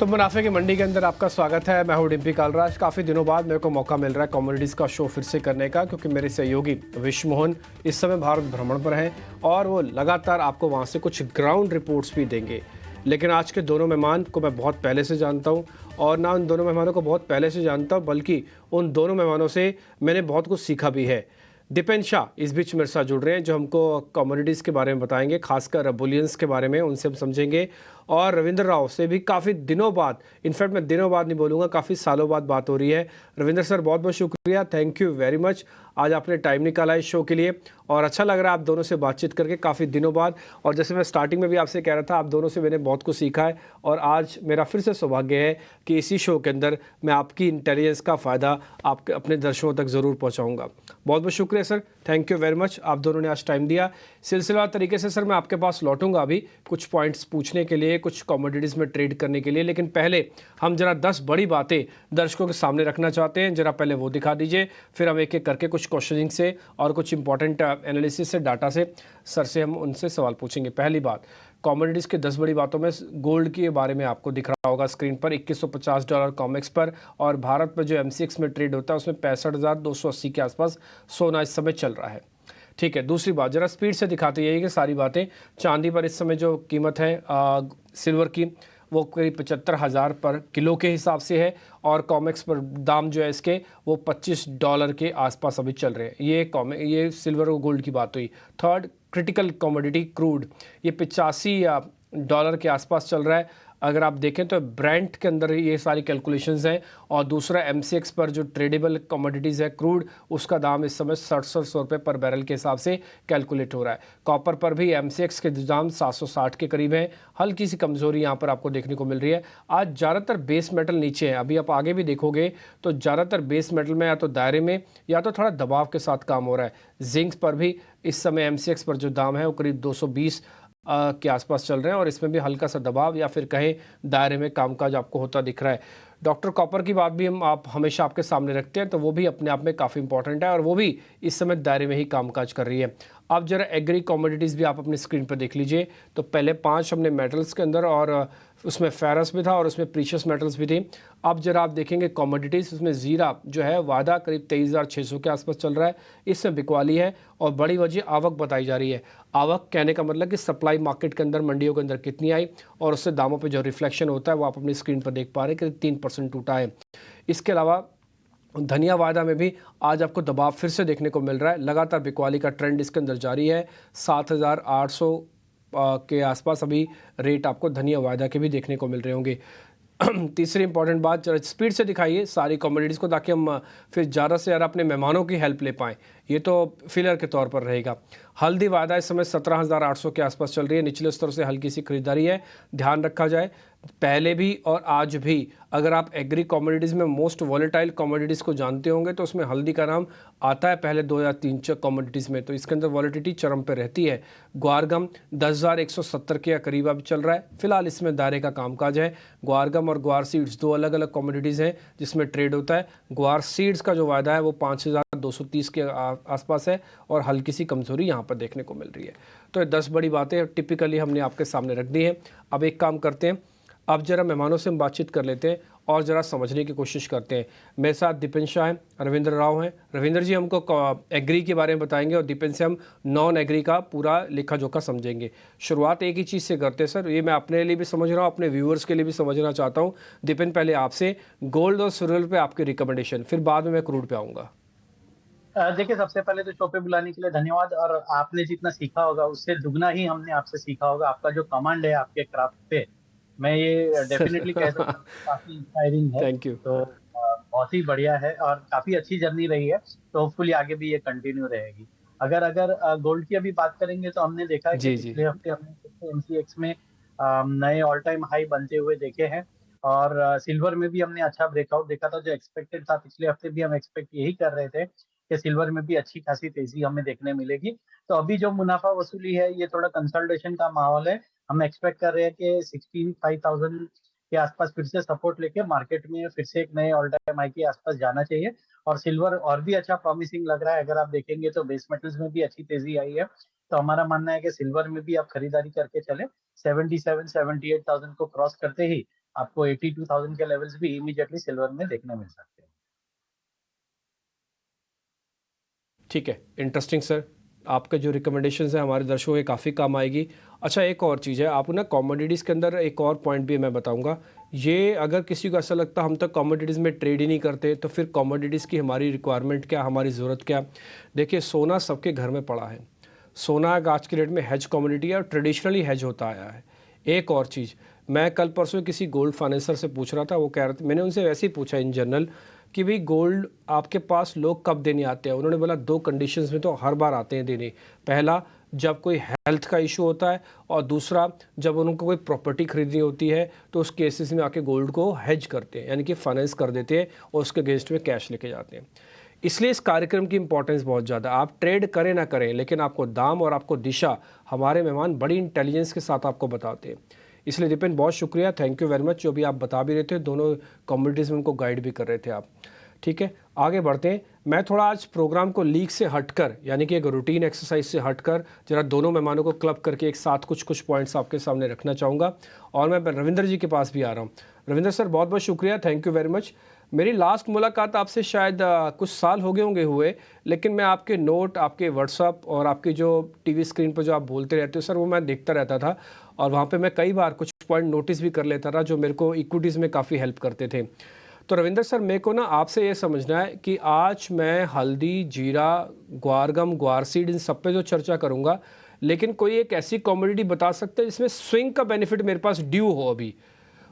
तो मुनाफे की मंडी के अंदर आपका स्वागत है। मैं हूं डिम्पी कालराज। काफ़ी दिनों बाद मेरे को मौका मिल रहा है कमोडिटीज़ का शो फिर से करने का, क्योंकि मेरे सहयोगी विश्व मोहन इस समय भारत भ्रमण पर हैं और वो लगातार आपको वहां से कुछ ग्राउंड रिपोर्ट्स भी देंगे। लेकिन आज के दोनों मेहमान को मैं बहुत पहले से जानता हूँ, और ना उन दोनों मेहमानों को बहुत पहले से जानता हूँ, बल्कि उन दोनों मेहमानों से मैंने बहुत कुछ सीखा भी है। दीपेन शाह इस बीच मेरे साथ जुड़ रहे हैं, जो हमको कमोडिटीज़ के बारे में बताएंगे, खासकर बुलियंस के बारे में उनसे हम समझेंगे। और रविंद्र राव से भी काफ़ी दिनों बाद, इनफैक्ट मैं दिनों बाद नहीं बोलूँगा, काफ़ी सालों बाद बात हो रही है। रविंद्र सर, बहुत बहुत शुक्रिया, थैंक यू वेरी मच। आज आपने टाइम निकाला इस शो के लिए और अच्छा लग रहा है आप दोनों से बातचीत करके काफ़ी दिनों बाद। और जैसे मैं स्टार्टिंग में भी आपसे कह रहा था, आप दोनों से मैंने बहुत कुछ सीखा है और आज मेरा फिर से सौभाग्य है कि इसी शो के अंदर मैं आपकी इंटेलिजेंस का फ़ायदा आपके अपने दर्शकों तक ज़रूर पहुँचाऊँगा। बहुत बहुत शुक्रिया sir, thank you very much, आप दोनों ने आज टाइम दिया। सिलसिलेवार तरीके से सर मैं आपके पास लौटूंगा अभी कुछ पॉइंट्स पूछने के लिए, कुछ कमोडिटीज़ में ट्रेड करने के लिए, लेकिन पहले हम जरा 10 बड़ी बातें दर्शकों के सामने रखना चाहते हैं। जरा पहले वो दिखा दीजिए, फिर हम एक एक करके कुछ क्वेश्चनिंग से और कुछ इंपॉर्टेंट एनालिसिस से, डाटा से सर से हम उनसे सवाल पूछेंगे। पहली बात, कमोडिटीज़ की 10 बड़ी बातों में गोल्ड के बारे में आपको दिख रहा होगा स्क्रीन पर, $2150 कॉमेक्स पर, और भारत में जो एमसीएक्स में ट्रेड होता है उसमें 65,280 के आसपास सोना इस समय चल रहा है। ठीक है, दूसरी बात जरा स्पीड से दिखाते यही कि सारी बातें। चांदी पर इस समय जो कीमत है सिल्वर की, वो करीब 75,000 पर किलो के हिसाब से है, और कॉमेक्स पर दाम जो है इसके वो $25 के आसपास अभी चल रहे हैं। ये सिल्वर और गोल्ड की बात हुई। थर्ड, क्रिटिकल कमोडिटी क्रूड, ये $85 के आसपास चल रहा है। अगर आप देखें तो ब्रेंट के अंदर ये सारी कैलकुलेशंस हैं। और दूसरा, एमसीएक्स पर जो ट्रेडेबल कमोडिटीज़ है क्रूड, उसका दाम इस समय 6700 रुपये पर बैरल के हिसाब से कैलकुलेट हो रहा है। कॉपर पर भी एमसीएक्स के दाम 760 के करीब हैं। हल्की सी कमज़ोरी यहाँ पर आपको देखने को मिल रही है। आज ज़्यादातर बेस मेटल नीचे है, अभी आप आगे भी देखोगे तो ज़्यादातर बेस मेटल में या तो दायरे में या तो थोड़ा दबाव के साथ काम हो रहा है। जिंक पर भी इस समय एमसीएक्स पर जो दाम है वो करीब 220 के आसपास चल रहे हैं, और इसमें भी हल्का सा दबाव या फिर कहें दायरे में कामकाज आपको होता दिख रहा है। डॉक्टर कॉपर की बात भी आप हमेशा आपके सामने रखते हैं, तो वो भी अपने आप में काफ़ी इंपॉर्टेंट है और वो भी इस समय दायरे में ही कामकाज कर रही है। अब जरा एग्री कमोडिटीज़ भी आप अपनी स्क्रीन पर देख लीजिए। तो पहले 5 हमने मेटल्स के अंदर, और उसमें फेरस भी था और उसमें प्रीशियस मेटल्स भी थी। अब जरा आप देखेंगे कमोडिटीज़, उसमें ज़ीरा जो है वादा करीब 23,600 के आसपास चल रहा है, इसमें बिकवाली है। और बड़ी वजह आवक बताई जा रही है। आवक कहने का मतलब कि सप्लाई मार्केट के अंदर, मंडियों के अंदर कितनी आई, और उससे दामों पे जो रिफ्लेक्शन होता है वो आप अपनी स्क्रीन पर देख पा रहे हैं कि 3% टूटा है। इसके अलावा धनिया वायदा में भी आज आपको दबाव फिर से देखने को मिल रहा है। लगातार बिकवाली का ट्रेंड इसके अंदर जारी है। 7,800 के आसपास अभी रेट आपको धनिया वायदा के भी देखने को मिल रहे होंगे। तीसरी इंपॉर्टेंट बात, जरा स्पीड से दिखाइए सारी कमोडिटीज़ को, ताकि हम फिर ज़्यादा से ज़्यादा अपने मेहमानों की हेल्प ले पाएँ। ये तो फिलर के तौर पर रहेगा। हल्दी वायदा इस समय 17,800 के आसपास चल रही है, निचले स्तर से हल्की सी खरीदारी है। ध्यान रखा जाए, पहले भी और आज भी अगर आप एग्री कमोडिटीज़ में मोस्ट वॉलेटाइल कमोडिटीज़ को जानते होंगे तो उसमें हल्दी का नाम आता है पहले 2 या 3 कमोडिटीज़ में, तो इसके अंदर वॉलेटिलिटी चरम पे रहती है। ग्वारगम 10,170 के करीब अब चल रहा है, फिलहाल इसमें दायरे का कामकाज है। ग्वारगम और ग्वार सीड्स 2 अलग अलग कमोडिटीज़ हैं जिसमें ट्रेड होता है। ग्वार सीड्स का जो वायदा है वो 5,230 के आसपास है, और हल्की सी कमज़ोरी यहाँ पर देखने को मिल रही है। तो ये 10 बड़ी बातें टिपिकली हमने आपके सामने रख दी हैं। अब एक काम करते हैं, अब जरा मेहमानों से हम बातचीत कर लेते हैं और ज़रा समझने की कोशिश करते हैं। मेरे साथ दीपेन शाह हैं, रविंद्र राव हैं। रविंद्र जी हमको एग्री के बारे में बताएंगे और दीपेन से हम नॉन एग्री का पूरा लेखा जोखा समझेंगे। शुरुआत एक ही चीज़ से करते हैं सर, ये मैं अपने लिए भी समझ रहा हूँ, अपने व्यूअर्स के लिए भी समझना चाहता हूँ। दीपेन, पहले आपसे गोल्ड और सिल्वर पे आपकी रिकमेंडेशन, फिर बाद में मैं क्रूड पे आऊँगा। देखिए, सबसे पहले तो शो पे बुलाने के लिए धन्यवाद। और आपने जितना सीखा होगा उससे दुगना ही हमने आपसे सीखा होगा। आपका जो कमांड है आपके क्राफ्ट पे, मैं ये डेफिनेटली कह सकता हूँ काफी इंस्पायरिंग है। Thank you. तो बहुत ही बढ़िया है और काफी अच्छी जर्नी रही है। तो होपफुली आगे भी ये कंटिन्यू रहेगी। अगर अगर गोल्ड की अभी बात करेंगे तो हमने देखा है कि जी जी। पिछले हफ्ते हमने एमसीएक्स में नए ऑल टाइम हाई बनते हुए देखे हैं। और सिल्वर में भी हमने अच्छा ब्रेकआउट देखा था, जो एक्सपेक्टेड था। पिछले हफ्ते भी हम एक्सपेक्ट यही कर रहे थे कि सिल्वर में भी अच्छी खासी तेजी हमें देखने मिलेगी। तो अभी जो मुनाफा वसूली है ये थोड़ा कंसल्टेशन का माहौल है। हम एक्सपेक्ट कर रहे हैं कि 65,000 के आसपास फिर से सपोर्ट लेके मार्केट में फिर से एक नए ऑल टाइम हाई के आसपास जाना चाहिए। और सिल्वर और भी अच्छा प्रॉमिसिंग लग रहा है। अगर आप देखेंगे तो बेस मेटल्स में भी अच्छी तेजी आई है। तो हमारा मानना है कि सिल्वर में भी आप खरीदारी करके चले। 77 78,000 को क्रॉस करते ही आपको 82,000 के लेवल्स भी इमीडिएटली सिल्वर में देखने मिल सकते हैं। ठीक है, इंटरेस्टिंग सर। आपके जो रिकमेंडेशंस हैं हमारे दर्शकों के काफ़ी काम आएगी। अच्छा, एक और चीज़ है, आप ना कमोडिटीज़ के अंदर एक और पॉइंट भी मैं बताऊंगा। ये अगर किसी को ऐसा लगता हम तो कमोडिटीज़ में ट्रेड ही नहीं करते, तो फिर कमोडिटीज़ की हमारी रिक्वायरमेंट क्या, हमारी ज़रूरत क्या। देखिए, सोना सबके घर में पड़ा है। सोना आज की डेट में हेज कमोडिटी है और ट्रेडिशनली हेज होता आया है। एक और चीज़, मैं कल परसों किसी गोल्ड फाइनेंसर से पूछ रहा था, वो कह रहे थे, मैंने उनसे वैसे ही पूछा इन जनरल कि भाई गोल्ड आपके पास लोग कब देने आते हैं। उन्होंने बोला दो कंडीशंस में तो हर बार आते हैं देने। पहला, जब कोई हेल्थ का इशू होता है, और दूसरा, जब उनको कोई प्रॉपर्टी खरीदनी होती है तो उस केसेस में आके गोल्ड को हेज करते हैं, यानी कि फाइनेंस कर देते हैं और उसके अगेंस्ट में कैश लेके जाते हैं। इसलिए इस कार्यक्रम की इंपॉर्टेंस बहुत ज़्यादा। आप ट्रेड करें ना करें, लेकिन आपको दाम और आपको दिशा हमारे मेहमान बड़ी इंटेलिजेंस के साथ आपको बताते हैं। इसलिए दीपेन, बहुत शुक्रिया, थैंक यू वेरी मच। जो भी आप बता भी रहे थे, दोनों कम्युनिटीज़ में उनको गाइड भी कर रहे थे आप। ठीक है, आगे बढ़ते हैं। मैं थोड़ा आज प्रोग्राम को लीक से हटकर, यानी कि एक रूटीन एक्सरसाइज से हटकर, जरा दोनों मेहमानों को क्लब करके एक साथ कुछ पॉइंट्स आपके सामने रखना चाहूँगा। और मैं रविंदर जी के पास भी आ रहा हूँ। रविंदर सर, बहुत बहुत शुक्रिया, थैंक यू वेरी मच। मेरी लास्ट मुलाकात आपसे शायद कुछ साल हो गए होंगे हुए, लेकिन मैं आपके नोट, आपके व्हाट्सअप और आपकी जो टीवी स्क्रीन पर जो आप बोलते रहते हो सर, वो मैं देखता रहता था। और वहाँ पे मैं कई बार कुछ पॉइंट नोटिस भी कर लेता था जो मेरे को इक्विटीज़ में काफ़ी हेल्प करते थे। तो रविंदर सर, मेरे को ना आपसे ये समझना है कि आज मैं हल्दी, जीरा, ग्वारगम, ग्वारसीड, इन सब पे जो चर्चा करूँगा, लेकिन कोई एक ऐसी कमोडिटी बता सकते हैं जिसमें स्विंग का बेनिफिट मेरे पास ड्यू हो, अभी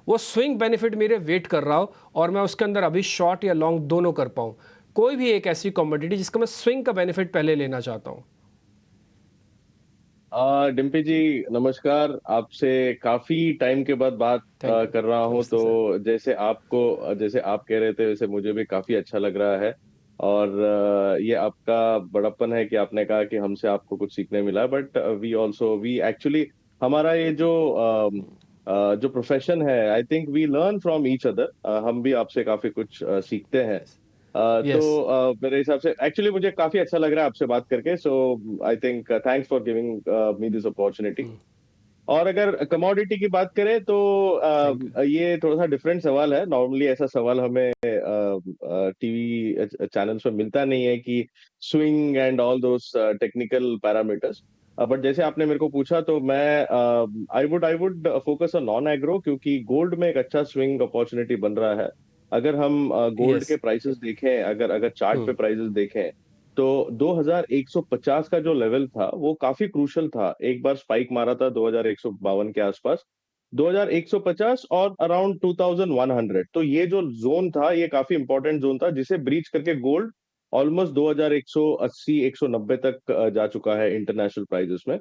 वो स्विंग बेनिफिट मेरे वेट कर रहा हो और मैं उसके अंदर अभी शॉर्ट या लॉन्ग दोनों कर पाऊँ। कोई भी एक ऐसी कमोडिटी जिसका मैं स्विंग का बेनिफिट पहले लेना चाहता हूँ। डिम्पी जी, नमस्कार। आपसे काफी टाइम के बाद बात थैंक यू। कर रहा हूँ। नमस्ते तो सर। जैसे आप कह रहे थे, वैसे मुझे भी काफी अच्छा लग रहा है। और ये आपका बड़प्पन है कि आपने कहा कि हमसे आपको कुछ सीखने मिला। बट वी एक्चुअली, हमारा ये जो प्रोफेशन है, I think we learn from each other. हम भी आपसे काफी कुछ सीखते हैं। यस। यस। मेरे हिसाब से एक्चुअली मुझे काफी अच्छा लग रहा है आपसे बात करके। So I think thanks for giving me this opportunity. और अगर कमोडिटी की बात करें तो थैंक यू। ये थोड़ा सा डिफरेंट सवाल है। नॉर्मली ऐसा सवाल हमें टीवी चैनल्स में मिलता नहीं है कि swing and all those technical parameters. But जैसे आपने मेरे को पूछा, तो मैं I would focus on non agro, क्योंकि गोल्ड में एक अच्छा स्विंग अपॉर्चुनिटी बन रहा है। अगर हम गोल्ड यस। के प्राइसेस देखें, अगर अगर चार्ट पे हम्म। प्राइसेस देखें, तो 2150 का जो लेवल था वो काफी क्रूशल था। एक बार स्पाइक मारा था 2152 के आसपास, 2150 और अराउंड 2100। तो ये जो जोन था, ये काफी इंपॉर्टेंट जोन था, जिसे ब्रीच करके गोल्ड ऑलमोस्ट 2180 190 तक जा चुका है इंटरनेशनल प्राइजेस में।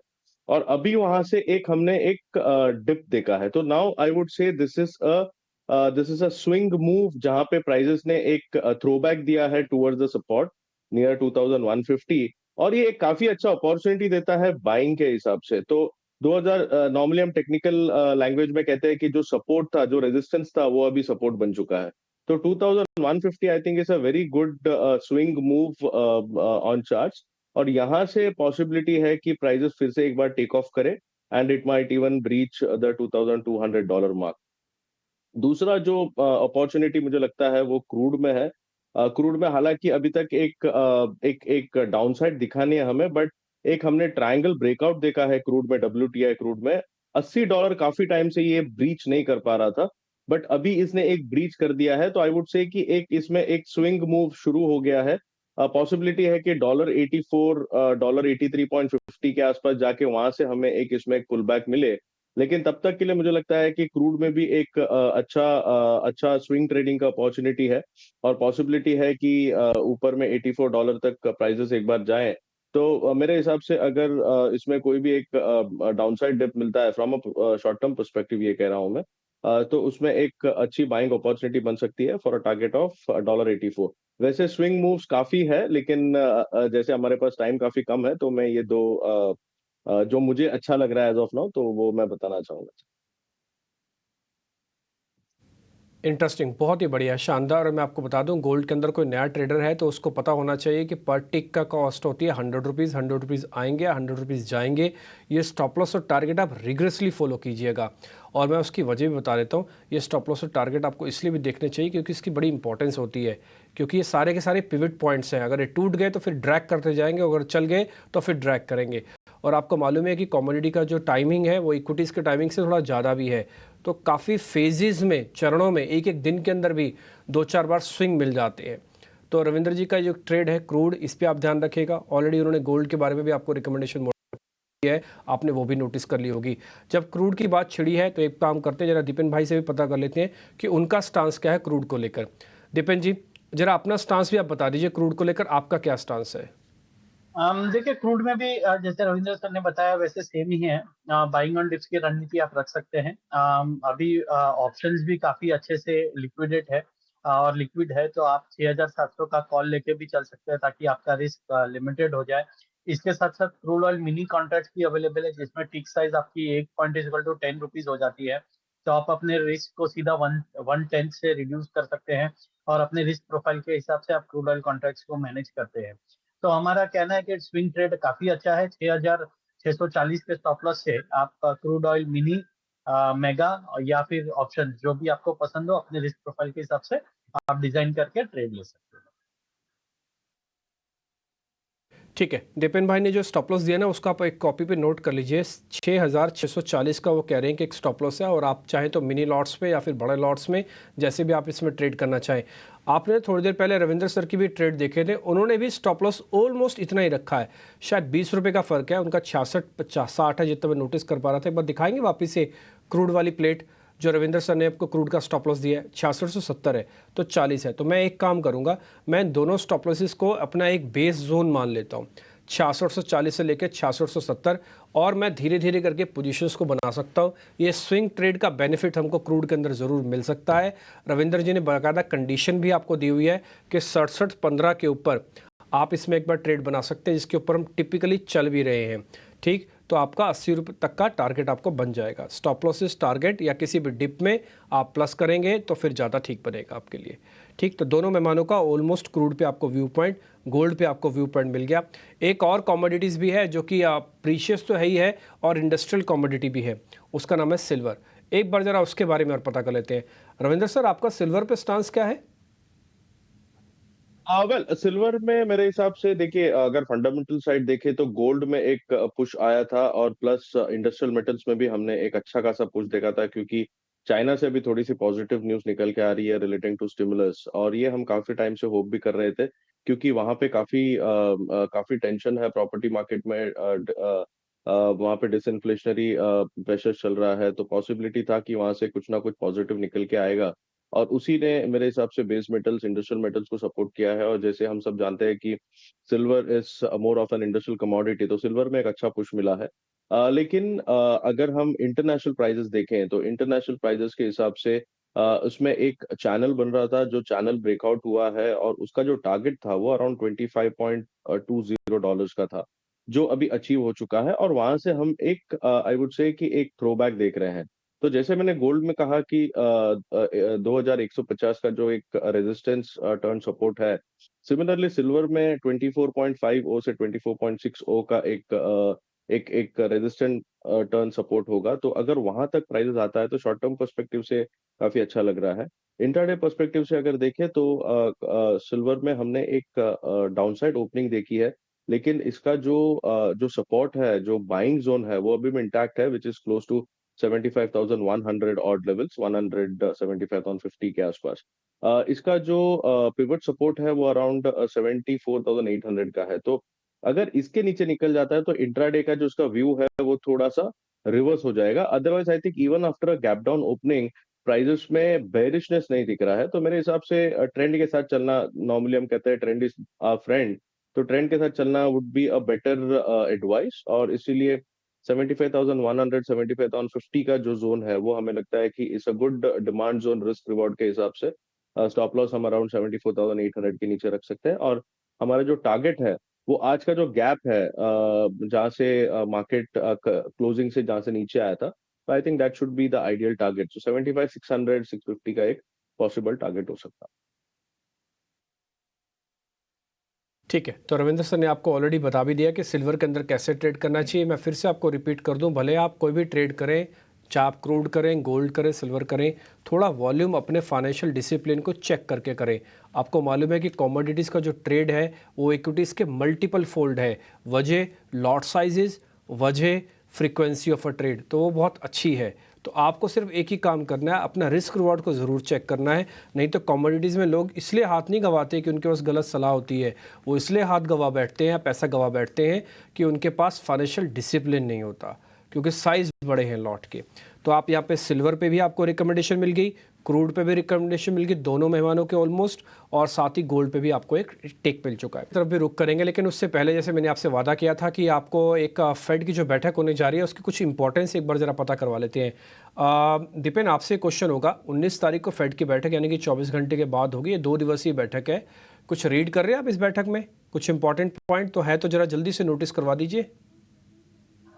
और अभी वहां से हमने एक डिप देखा है। तो now I would say this is a swing move, जहां पे प्राइजेस ने एक थ्रोबैक दिया है टुवर्ड्स द सपोर्ट नियर 2150। और ये एक काफी अच्छा अपॉर्चुनिटी देता है बाइंग के हिसाब से। तो 2000, नॉर्मली हम टेक्निकल लैंग्वेज में कहते हैं कि जो सपोर्ट था, जो रेजिस्टेंस था, वो अभी सपोर्ट बन चुका है। तो 2150 I think is a very good swing move on charts. और यहाँ से पॉसिबिलिटी है कि प्राइजेस फिर से एक बार टेक ऑफ करे, and it might even breach the $2200 mark. दूसरा जो अपॉर्चुनिटी मुझे लगता है वो क्रूड में है। क्रूड में हालांकि अभी तक एक डाउनसाइड दिखा नहीं है हमें, बट एक हमने ट्रायंगल ब्रेकआउट देखा है क्रूड में, WTI क्रूड में $80 काफी टाइम से ये ब्रीच नहीं कर पा रहा था। बट अभी इसने एक ब्रीच कर दिया है, तो आई वुड से कि एक इसमें एक स्विंग मूव शुरू हो गया है। पॉसिबिलिटी है कि $84, $83.50 के आसपास जाके वहां से हमें इसमें एक पुल बैक मिले। लेकिन तब तक के लिए मुझे लगता है कि क्रूड में भी एक अच्छा स्विंग ट्रेडिंग का अपॉर्चुनिटी है। और पॉसिबिलिटी है कि ऊपर में $84 तक प्राइसेस एक बार जाएं। तो मेरे हिसाब से अगर इसमें कोई भी एक डाउनसाइड डिप मिलता है from a short term perspective, ये कह रहा हूं मैं, तो उसमें एक अच्छी बाइंग अपॉर्चुनिटी बन सकती है फॉर अ टारगेट ऑफ $84। वैसे स्विंग मूव्स काफी है, लेकिन जैसे हमारे पास टाइम काफी कम है, तो मैं ये दो जो मुझे अच्छा लग रहा है एज ऑफ नाउ, तो वो मैं बताना चाहूंगा। इंटरेस्टिंग, बहुत ही बढ़िया, शानदार। और मैं आपको बता दूं, गोल्ड के अंदर कोई नया ट्रेडर है तो उसको पता होना चाहिए कि पर टिक का कॉस्ट होती है 100 रुपीज़। 100 रुपीज़ आएंगे, 100 रुपीज़ जाएंगे। ये स्टॉप लॉस और टारगेट आप रिग्रेसली फॉलो कीजिएगा। और मैं उसकी वजह भी बता देता हूँ। ये स्टॉप लॉस और टारगेट आपको इसलिए भी देखने चाहिए क्योंकि इसकी बड़ी इंपॉर्टेंस होती है, क्योंकि ये सारे के सारे पिवट पॉइंट्स हैं। अगर ये टूट गए तो फिर ड्रैग करते जाएंगे, अगर चल गए तो फिर ड्रैग करेंगे। और आपको मालूम है कि कमोडिटी का जो टाइमिंग है वो इक्विटीज़ के टाइमिंग से थोड़ा ज़्यादा भी है। तो काफ़ी फेजेस में, चरणों में, एक एक दिन के अंदर भी 2-4 बार स्विंग मिल जाते हैं। तो रविंद्र जी का जो ट्रेड है क्रूड, इस पे आप ध्यान रखिएगा। ऑलरेडी उन्होंने गोल्ड के बारे में भी आपको रिकमेंडेशन की है, आपने वो भी नोटिस कर ली होगी। जब क्रूड की बात छिड़ी है तो एक काम करते हैं, जरा दीपेन भाई से भी पता कर लेते हैं कि उनका स्टांस क्या है क्रूड को लेकर। दीपेन जी, जरा अपना स्टांस भी आप बता दीजिए, क्रूड को लेकर आपका क्या स्टांस है? देखिए, क्रूड में भी जैसे रविंद्र सर ने बताया वैसे सेम ही है। बाइंग ऑन डिप्स की रणनीति आप रख सकते हैं। अभी ऑप्शंस भी काफी अच्छे से लिक्विडेट है, और लिक्विड है तो आप 6700 का कॉल लेके भी चल सकते हैं ताकि आपका रिस्क लिमिटेड हो जाए। इसके साथ साथ क्रूड ऑयल मिनी कॉन्ट्रैक्ट भी अवेलेबल है, जिसमें टिक साइज आपकी 1 पॉइंट = 10 रुपीज हो जाती है। तो आप अपने रिस्क को सीधा 1/10 से रिड्यूस कर सकते हैं, और अपने रिस्क प्रोफाइल के हिसाब से आप क्रूड ऑयल कॉन्ट्रैक्ट्स को मैनेज करते हैं। तो हमारा कहना है कि स्विंग ट्रेड काफी अच्छा है। 6640 के स्टॉप लॉस से आप क्रूड ऑयल मिनी, मेगा, या फिर ऑप्शन, जो भी आपको पसंद हो, अपने रिस्क प्रोफाइल के हिसाब से आप डिजाइन करके ट्रेड ले सकते हो। ठीक है, दीपेन भाई ने जो स्टॉप लॉस दिया ना, उसका आप एक कॉपी पे नोट कर लीजिए। 6640 का वो कह रहे हैं कि एक स्टॉप लॉस है, और आप चाहें तो मिनी लॉट्स पे या फिर बड़े लॉट्स में, जैसे भी आप इसमें ट्रेड करना चाहें। आपने थोड़ी देर पहले रविंद्र सर की भी ट्रेड देखे थे, उन्होंने भी स्टॉप लॉस ऑलमोस्ट इतना ही रखा है, शायद 20 रुपये का फ़र्क है। उनका 66-50-60 है जितना मैं नोटिस कर पा रहा था। एक बार दिखाएंगे वापस से क्रूड वाली प्लेट जो रविंद्र सर ने आपको क्रूड का स्टॉप लॉस दिया है, 6670 है तो 40 है। तो मैं एक काम करूंगा, मैं दोनों स्टॉप लॉसेस को अपना एक बेस जोन मान लेता हूँ, 6640 से लेकर 6670, और मैं धीरे धीरे करके पोजीशंस को बना सकता हूँ। ये स्विंग ट्रेड का बेनिफिट हमको क्रूड के अंदर ज़रूर मिल सकता है। रविंद्र जी ने बाकायदा कंडीशन भी आपको दी हुई है कि 67-15 के ऊपर आप इसमें एक बार ट्रेड बना सकते हैं, जिसके ऊपर हम टिपिकली चल भी रहे हैं। ठीक, तो आपका 80 रुपये तक का टारगेट आपको बन जाएगा। स्टॉप लॉसेस टारगेट या किसी भी डिप में आप प्लस करेंगे तो फिर ज़्यादा ठीक बनेगा आपके लिए। ठीक, तो दोनों मेहमानों का ऑलमोस्ट क्रूड पे आपको व्यू पॉइंट, गोल्ड पे आपको व्यू पॉइंट मिल गया। एक और कॉमोडिटीज़ भी है जो कि प्रीशियस तो है ही है, और इंडस्ट्रियल कॉमोडिटी भी है, उसका नाम है सिल्वर। एक बार ज़रा उसके बारे में और पता कर लेते हैं। रविंद्र सर, आपका सिल्वर पे स्टांस क्या है? वेल, सिल्वर में मेरे हिसाब से देखिए, अगर फंडामेंटल साइड देखें तो गोल्ड में एक पुश आया था, और प्लस इंडस्ट्रियल मेटल्स में भी हमने एक अच्छा खासा पुश देखा था, क्योंकि चाइना से भी थोड़ी सी पॉजिटिव न्यूज निकल के आ रही है रिलेटिंग टू स्टिमुलस, और ये हम काफी टाइम से होप भी कर रहे थे, क्योंकि वहां पे काफी टेंशन है प्रॉपर्टी मार्केट में। वहां पे डिसइंफ्लेशनरी प्रेशर चल रहा है, तो पॉसिबिलिटी था कि वहां से कुछ ना कुछ पॉजिटिव निकल के आएगा, और उसी ने मेरे हिसाब से बेस मेटल्स, इंडस्ट्रियल मेटल्स को सपोर्ट किया है। और जैसे हम सब जानते हैं कि silver is more of an industrial commodity, तो सिल्वर में एक अच्छा पुश मिला है। लेकिन अगर हम इंटरनेशनल प्राइजेस देखें तो इंटरनेशनल प्राइजेस के हिसाब से उसमें एक चैनल बन रहा था, जो चैनल ब्रेकआउट हुआ है, और उसका जो टारगेट था वो अराउंड $25.20 का था, जो अभी अचीव हो चुका है, और वहां से हम एक आई वुड से कि एक थ्रोबैक देख रहे हैं। तो जैसे मैंने गोल्ड में कहा कि 2150 का जो एक रेजिस्टेंस टर्न सपोर्ट है, सिमिलरली सिल्वर में 24.50 से 24.60 का एक रेजिस्टेंट टर्न सपोर्ट होगा। तो अगर वहां तक प्राइसेस आता है तो शॉर्ट टर्म पर्सपेक्टिव से काफी अच्छा लग रहा है। इंट्राडे पर्सपेक्टिव से अगर देखें तो सिल्वर में हमने एक डाउनसाइड ओपनिंग देखी है, लेकिन इसका जो सपोर्ट है, जो बाइंग जोन है, वो अभी भी इंटैक्ट है, which is close to 75,100 odd levels, 175,150 के आसपास। इसका जो पिवट सपोर्ट है वो अराउंड 74,800 का है। तो अगर इसके नीचे निकल जाता है तो इंट्राडे का जो उसका व्यू है वो थोड़ा सा रिवर्स हो जाएगा। Otherwise I think even after a gap down opening prices में बेरिशनेस नहीं दिख रहा है। तो मेरे हिसाब से ट्रेंड के साथ चलना, नॉर्मली हम कहते हैं ट्रेंड इज फ्रेंड, तो ट्रेंड के साथ चलना would be a better advice. और इसीलिए 75,100, 75,150 का जो जोन है वो हमें लगता है कि it's a good demand zone risk reward के हिसाब से। स्टॉप लॉस हम अराउंड 74,800 के नीचे रख सकते हैं, और हमारा जो टारगेट है वो आज का जो गैप है, जहाँ से मार्केट क्लोजिंग से जहाँ से नीचे आया था, I think that should be the ideal target. So 75,600, 650 का एक पॉसिबल टारगेट हो सकता है। ठीक है, तो रविंद्र सर ने आपको ऑलरेडी बता भी दिया कि सिल्वर के अंदर कैसे ट्रेड करना चाहिए। मैं फिर से आपको रिपीट कर दूं, भले आप कोई भी ट्रेड करें, चाहे आप क्रूड करें, गोल्ड करें, सिल्वर करें, थोड़ा वॉल्यूम अपने फाइनेंशियल डिसिप्लिन को चेक करके करें। आपको मालूम है कि कमोडिटीज़ का जो ट्रेड है वो इक्विटीज़ के मल्टीपल फोल्ड है। वजह लॉट साइजेस, वजह फ्रीक्वेंसी ऑफ अ ट्रेड, तो वो बहुत अच्छी है। तो आपको सिर्फ एक ही काम करना है, अपना रिस्क रिवॉर्ड को ज़रूर चेक करना है। नहीं तो कमोडिटीज़ में लोग इसलिए हाथ नहीं गंवाते कि उनके पास गलत सलाह होती है, वो इसलिए हाथ गंवा बैठते हैं या पैसा गंवा बैठते हैं कि उनके पास फाइनेंशियल डिसिप्लिन नहीं होता, क्योंकि साइज़ बड़े हैं लॉट के। तो आप यहाँ पे सिल्वर पे भी आपको रिकमेंडेशन मिल गई, क्रूड पे भी रिकमेंडेशन मिल गई, दोनों मेहमानों के ऑलमोस्ट, और साथ ही गोल्ड पे भी आपको एक टेक मिल चुका है। तरफ भी रुक करेंगे, लेकिन उससे पहले जैसे मैंने आपसे वादा किया था कि आपको एक फेड की जो बैठक होने जा रही है उसकी कुछ इंपॉर्टेंस एक बार ज़रा पता करवा लेते हैं। दीपेन, आपसे क्वेश्चन होगा, 19 तारीख को फेड की बैठक यानी कि 24 घंटे के बाद होगी। ये 2 दिवसीय बैठक है। कुछ रीड कर रहे हैं आप इस बैठक में? कुछ इंपॉर्टेंट पॉइंट तो है, तो ज़रा जल्दी से नोटिस करवा दीजिए।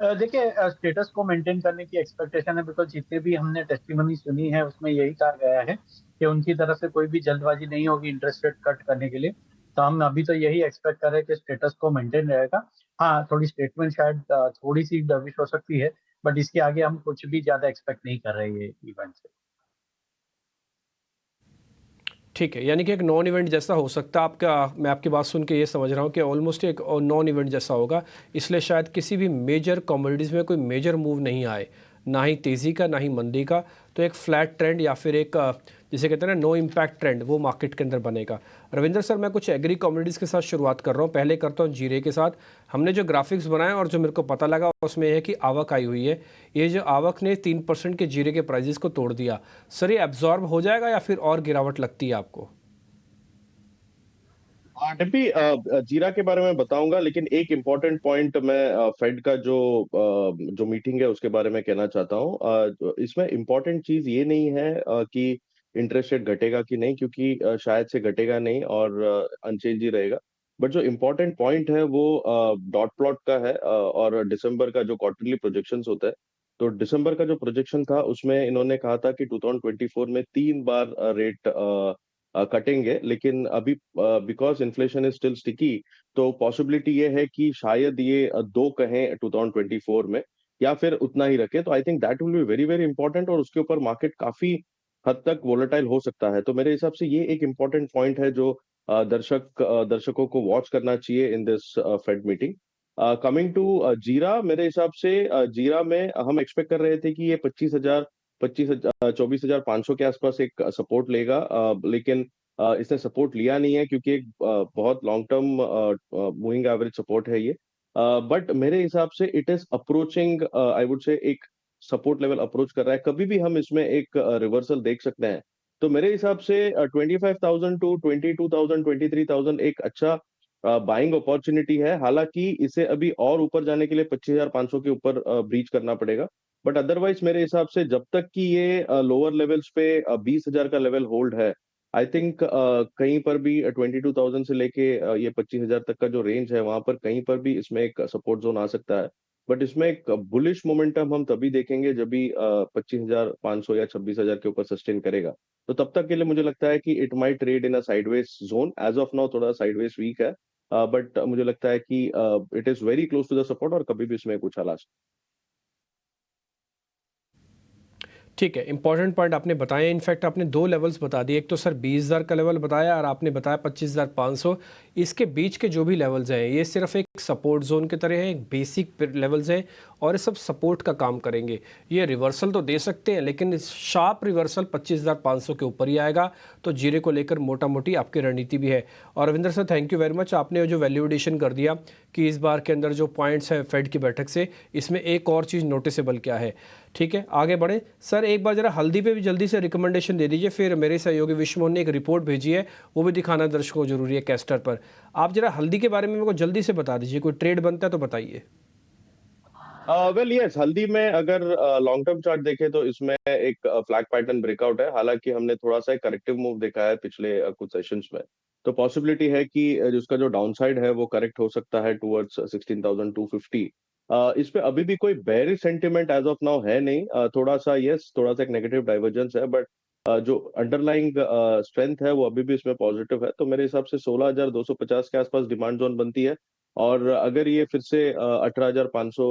देखिए, स्टेटस को मेंटेन करने की एक्सपेक्टेशन है, बिकॉज जितने भी हमने टेस्टिमनी सुनी है उसमें यही कहा गया है कि उनकी तरफ से कोई भी जल्दबाजी नहीं होगी इंटरेस्ट रेट कट करने के लिए। तो हम अभी तो यही एक्सपेक्ट कर रहे हैं कि स्टेटस को मेंटेन रहेगा। हाँ, थोड़ी स्टेटमेंट शायद थोड़ी सी डविश हो सकती है, बट इसके आगे हम कुछ भी ज्यादा एक्सपेक्ट नहीं कर रहे हैं इवेंट से। ठीक है, यानी कि एक नॉन इवेंट जैसा हो सकता है आपका। मैं आपकी बात सुन के ये समझ रहा हूँ कि ऑलमोस्ट एक नॉन इवेंट जैसा होगा, इसलिए शायद किसी भी मेजर कमोडिटीज़ में कोई मेजर मूव नहीं आए, ना ही तेज़ी का ना ही मंदी का। तो एक फ्लैट ट्रेंड या फिर एक जिसे कहते हैं ना नो इम्पैक्ट ट्रेंड, वो मार्केट के अंदर बनेगा। रविंद्र सर, मैं कुछ एग्री कमोडिटीज़ के साथ शुरुआत कर रहा हूँ। पहले करता हूँ जीरे के साथ। हमने जो ग्राफिक्स बनाए और जो मेरे को पता लगा उसमें यह है कि आवक आई हुई है। ये जो आवक ने 3% के जीरे के प्राइजेस को तोड़ दिया। सर, ये एब्जॉर्ब हो जाएगा या फिर और गिरावट लगती है आपको? डिम्पी, जीरा के बारे में बताऊंगा, लेकिन एक इम्पॉर्टेंट पॉइंट मैं फेड का जो मीटिंग है उसके बारे में कहना चाहता हूँ। इसमें इम्पॉर्टेंट चीज ये नहीं है कि इंटरेस्ट रेट घटेगा कि नहीं, क्योंकि शायद से घटेगा नहीं और अनचेंज ही रहेगा। बट जो इम्पोर्टेंट पॉइंट है वो डॉट प्लॉट का है, और दिसंबर का जो क्वार्टरली प्रोजेक्शंस होता है। तो दिसंबर का जो प्रोजेक्शन था उसमें इन्होंने कहा था कि 2024 में 3 बार रेट कटेंगे, लेकिन अभी because inflation is still sticky, तो पॉसिबिलिटी ये है कि शायद ये दो कहें 2024 में, या फिर उतना ही रखे। तो I think that will be very very important, और उसके ऊपर मार्केट काफी हद तक वोलेटाइल हो सकता है। तो मेरे हिसाब से ये एक इम्पॉर्टेंट पॉइंट है जो दर्शकों को वॉच करना चाहिए in this Fed meeting. Coming to jeera, मेरे हिसाब से जीरा में हम एक्सपेक्ट कर रहे थे कि ये 24,500 के आसपास एक सपोर्ट लेगा, लेकिन इसने सपोर्ट लिया नहीं है, क्योंकि एक बहुत long term moving average support है ये। बट मेरे हिसाब से it is approaching, I would say एक सपोर्ट लेवल अप्रोच कर रहा है। कभी भी हम इसमें एक रिवर्सल देख सकते हैं। तो मेरे हिसाब से 25,000 टू 22,000, 23,000 एक अच्छा बाइंग अपॉर्चुनिटी है। हालांकि इसे अभी और ऊपर जाने के लिए 25,500 के ऊपर ब्रीच करना पड़ेगा। बट अदरवाइज मेरे हिसाब से जब तक कि ये लोअर लेवल्स पे 20,000 का लेवल होल्ड है, आई थिंक कहीं पर भी 22,000 से लेके ये 25,000 तक का जो रेंज है वहां पर कहीं पर भी इसमें एक सपोर्ट जोन आ सकता है। बट इसमें एक बुलिश मोमेंटम हम तभी देखेंगे जब भी 25,500 या 26,000 के ऊपर सस्टेन करेगा। तो तब तक के लिए मुझे लगता है कि it might trade in a sideways zone. As of now थोड़ा साइडवेज वीक है, बट मुझे लगता है कि it is very close to the support, और कभी भी इसमें कुछ हालात। ठीक है, इंपॉर्टेंट पॉइंट आपने बताया। इनफैक्ट आपने 2 लेवल्स बता दिए, एक तो सर 20,000 का लेवल बताया और आपने बताया 25,500। इसके बीच के जो भी लेवल्स हैं ये सिर्फ एक सपोर्ट जोन की तरह है, एक बेसिक लेवल्स हैं, और ये सब सपोर्ट का काम करेंगे। ये रिवर्सल तो दे सकते हैं, लेकिन शार्प रिवर्सल 25,500 के ऊपर ही आएगा। तो जीरे को लेकर मोटा मोटी आपकी रणनीति भी है। और Ravindra sir, thank you very much, आपने जो वैल्यूएशन कर दिया कि इस बार के अंदर जो पॉइंट्स है फेड की बैठक से, इसमें एक और चीज़ नोटिसेबल क्या है। ठीक है, आगे बढ़े सर। एक बार जरा हल्दी पे भी जल्दी से रिकमेंडेशन दे दीजिए। फिर मेरे सहयोगी विश्वमोहन ने एक रिपोर्ट भेजी है, वो भी दिखाना दर्शकों को जरूरी है कैस्टर पर। आप जरा हल्दी के बारे में मेरे को जल्दी से बता दीजिए, कोई ट्रेड बनता है तो बताइए। वेल यस, हल्दी में अगर लॉन्ग टर्म चार्ट देखे तो इसमें एक फ्लैग पैटर्न ब्रेकआउट है। हालांकि हमने थोड़ा सा एक करेक्टिव मूव देखा है पिछले कुछ सेशंस में। तो पॉसिबिलिटी है कि उसका जो डाउनसाइड है वो करेक्ट हो सकता है टुवर्ड्स 16,250। इस पे अभी भी कोई bearish sentiment as of now है नहीं। थोड़ा सा यस, थोड़ा सा एक नेगेटिव डाइवर्जेंस है, बट जो अंडरलाइंग स्ट्रेंथ है वो अभी भी इसमें पॉजिटिव है। तो मेरे हिसाब से 16,250 के आसपास डिमांड जोन बनती है। और अगर ये फिर से 18,500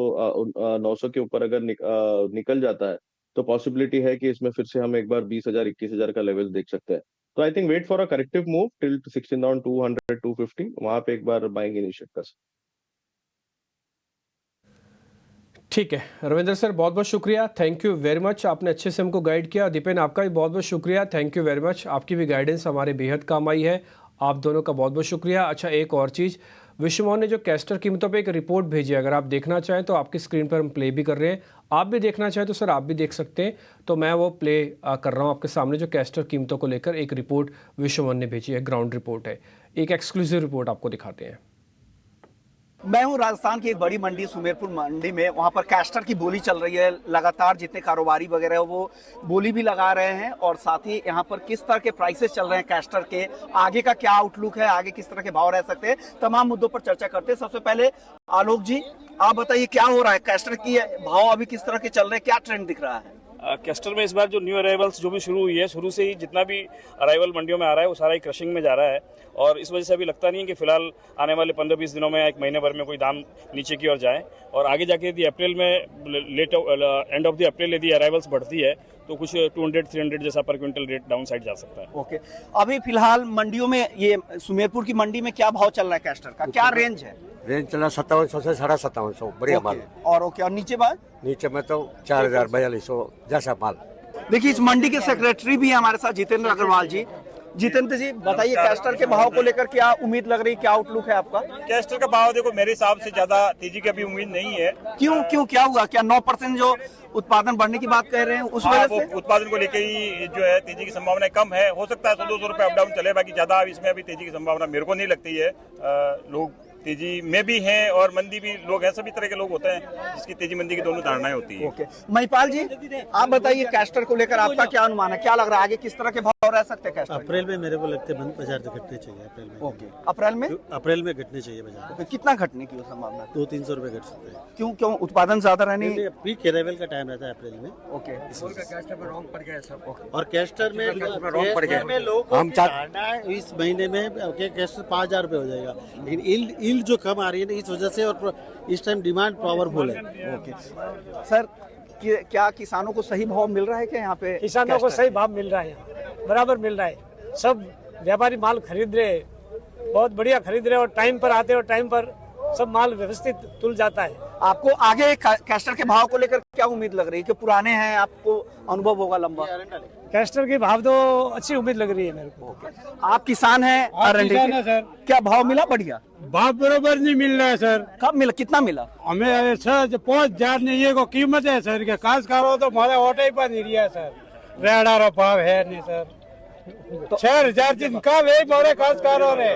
900 के ऊपर अगर निकल जाता है तो पॉसिबिलिटी है कि इसमें फिर से हम एक बार 20,000 21,000 का लेवल देख सकते हैं। तो I think wait for a corrective move till 16,200 250, वहां पे एक बार बाइंग इनिशिएट कर सकते हैं। ठीक है रविंद्र सर, बहुत बहुत शुक्रिया, थैंक यू वेरी मच, आपने अच्छे से हमको गाइड किया। दीपेन आपका भी बहुत बहुत शुक्रिया, थैंक यू वेरी मच, आपकी भी गाइडेंस हमारे बेहद काम आई है। आप दोनों का बहुत बहुत शुक्रिया। अच्छा, एक और चीज़, विश्व मोहन ने जो कैस्टर कीमतों पे एक रिपोर्ट भेजी है, अगर आप देखना चाहें तो आपकी स्क्रीन पर हम प्ले भी कर रहे हैं, आप भी देखना चाहें तो सर आप भी देख सकते हैं। तो मैं वो प्ले कर रहा हूँ आपके सामने, जो कैस्टर कीमतों को लेकर एक रिपोर्ट विश्व मोहन ने भेजी है, ग्राउंड रिपोर्ट है, एक एक्सक्लूसिव रिपोर्ट आपको दिखाते हैं। मैं हूं राजस्थान की एक बड़ी मंडी सुमेरपुर मंडी में। वहां पर कैस्टर की बोली चल रही है लगातार। जितने कारोबारी वगैरह है वो बोली भी लगा रहे हैं, और साथ ही यहां पर किस तरह के प्राइसेस चल रहे हैं कैस्टर के, आगे का क्या आउटलुक है, आगे किस तरह के भाव रह सकते हैं, तमाम मुद्दों पर चर्चा करते हैं। सबसे पहले आलोक जी, आप बताइए क्या हो रहा है, कैस्टर की भाव अभी किस तरह के चल रहे हैं, क्या ट्रेंड दिख रहा है? कैस्टर में इस बार जो न्यू अराइवल्स जो भी शुरू हुई है, शुरू से ही जितना भी अराइवल मंडियों में आ रहा है वो सारा ही क्रशिंग में जा रहा है, और इस वजह से अभी लगता नहीं है कि फिलहाल आने वाले 15-20 दिनों में, एक महीने भर में कोई दाम नीचे की ओर जाए। और आगे जाके यदि अप्रैल में एंड ऑफ द अप्रैल यदि अराइवल्स बढ़ती है तो कुछ 200-300 जैसा पर क्विंटल रेट डाउन साइड जा सकता है। ओके, अभी फिलहाल मंडियों में, ये सुमेरपुर की मंडी में क्या भाव चल रहा है कैस्टर का, क्या रेंज है? रेंज चला 5700 से 5750, बढ़िया माल। और नीचे बात, नीचे में तो 4000 4200 जैसा माल। देखिए इस मंडी के सेक्रेटरी भी है हमारे साथ, जितेंद्र अग्रवाल जी। जितेंद्र जी बताइए, कैस्टर के भाव को लेकर क्या उम्मीद लग रही है, क्या आउटलुक है आपका? कैस्टर का भाव देखो मेरे हिसाब से ज्यादा तेजी की अभी उम्मीद नहीं है। क्यों क्या हुआ, क्या 9% जो उत्पादन बढ़ने की बात कह रहे हैं उस वजह से? उत्पादन को लेकर ही जो है तेजी की संभावना कम है। हो सकता है 100-200 रुपए अप डाउन चले, बाकी ज्यादा इसमें अभी तेजी की संभावना मेरे को नहीं लगती है। लोग तेजी में भी हैं और मंदी भी लोग हैं, सभी तरह के लोग होते हैं जिसकी तेजी मंदी की दोनों धारणाएं होती है। ओके, महिपाल जी आप बताइए, कैस्टर को लेकर आपका क्या अनुमान है, क्या लग रहा है आगे किस तरह के भाव रह सकते हैं कैस्टर? अप्रैल में मेरे को लगता है बाजार तो घटने चाहिए अप्रैल में। ओके, अप्रैल में घटने चाहिए बाजार। ओके, कितना घटने की संभावना? 200-300 रुपए घट सकते हैं। क्यों उत्पादन ज्यादा रहने? पीक अराइवल का टाइम रहता है अप्रैल में। ओके, और कैस्टर में लोग हम इस महीने में कैस्टर 5000 रुपए हो जाएगा, लेकिन ईल्ड जो कम आ रही है ना इस वजह से, और इस टाइम डिमांड पावरफुल है। ओके सर, क्या किसानों को सही भाव मिल रहा है क्या यहाँ पे? किसानों को सही भाव मिल रहा है, यहाँ बराबर मिल रहा है। सब व्यापारी माल खरीद रहे, बहुत बढ़िया खरीद रहे, और टाइम पर आते और टाइम पर सब माल व्यवस्थित तुल जाता है। आपको आगे कैस्टर के भाव को लेकर क्या उम्मीद लग रही है, कि पुराने हैं, आपको अनुभव होगा लंबा? कैस्टर की भाव तो अच्छी उम्मीद लग रही है मेरे को। आप किसान हैं? किसान है सर। क्या भाव मिला? बढ़िया भाव बरोबर नहीं मिल रहा है सर। कब मिला, कितना मिला? हमें सर 5,000 नहीं है को कीमत है सर के, खासकारो तो हमारे ऑटो ही पर नहीं रिया सर, रेड़ा भाव है नहीं सर। 6,000 दिन का वे मोरे खासकारो रे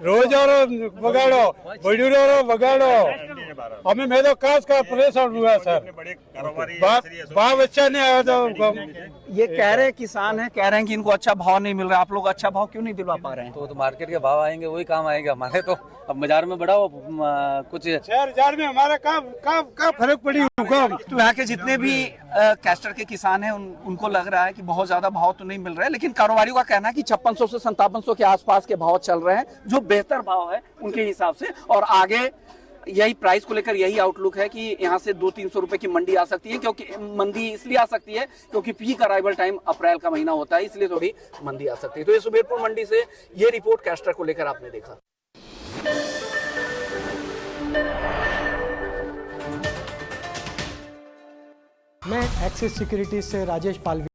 रोज और बगाड़ो बड़ूरो बगाड़ो, हमें मेरे खास का परेशान हुआ सर, भाव अच्छा नहीं आया तो। ये कह रहे किसान है, कह रहे हैं कि इनको अच्छा भाव नहीं मिल रहा, आप लोग अच्छा भाव क्यों नहीं दिलवा पा रहे हैं? तो मार्केट के भाव आएंगे वही काम आएंगे हमारे, तो अब बाजार में बढ़ाओ कुछ। 6,000 में हमारा का फर्क पड़ी होगा। तो यहाँ के जितने भी कैस्टर के किसान हैं उनको लग रहा है कि बहुत ज्यादा भाव तो नहीं मिल रहा है, लेकिन कारोबारियों का कहना है कि 5600 से 5700 के आसपास के भाव चल रहे हैं, जो बेहतर भाव है उनके हिसाब से। और आगे यही प्राइस को लेकर यही आउटलुक है कि यहाँ से 200-300 रुपए की मंडी आ सकती है, क्योंकि मंदी इसलिए आ सकती है क्योंकि पीक अराइवल टाइम अप्रैल का महीना होता है, इसलिए थोड़ी मंदी आ सकती है। तो ये सुमेरपुर मंडी से ये रिपोर्ट कैस्टर को लेकर आपने देखा। मैं एक्सिस सिक्योरिटीज से राजेश पालवी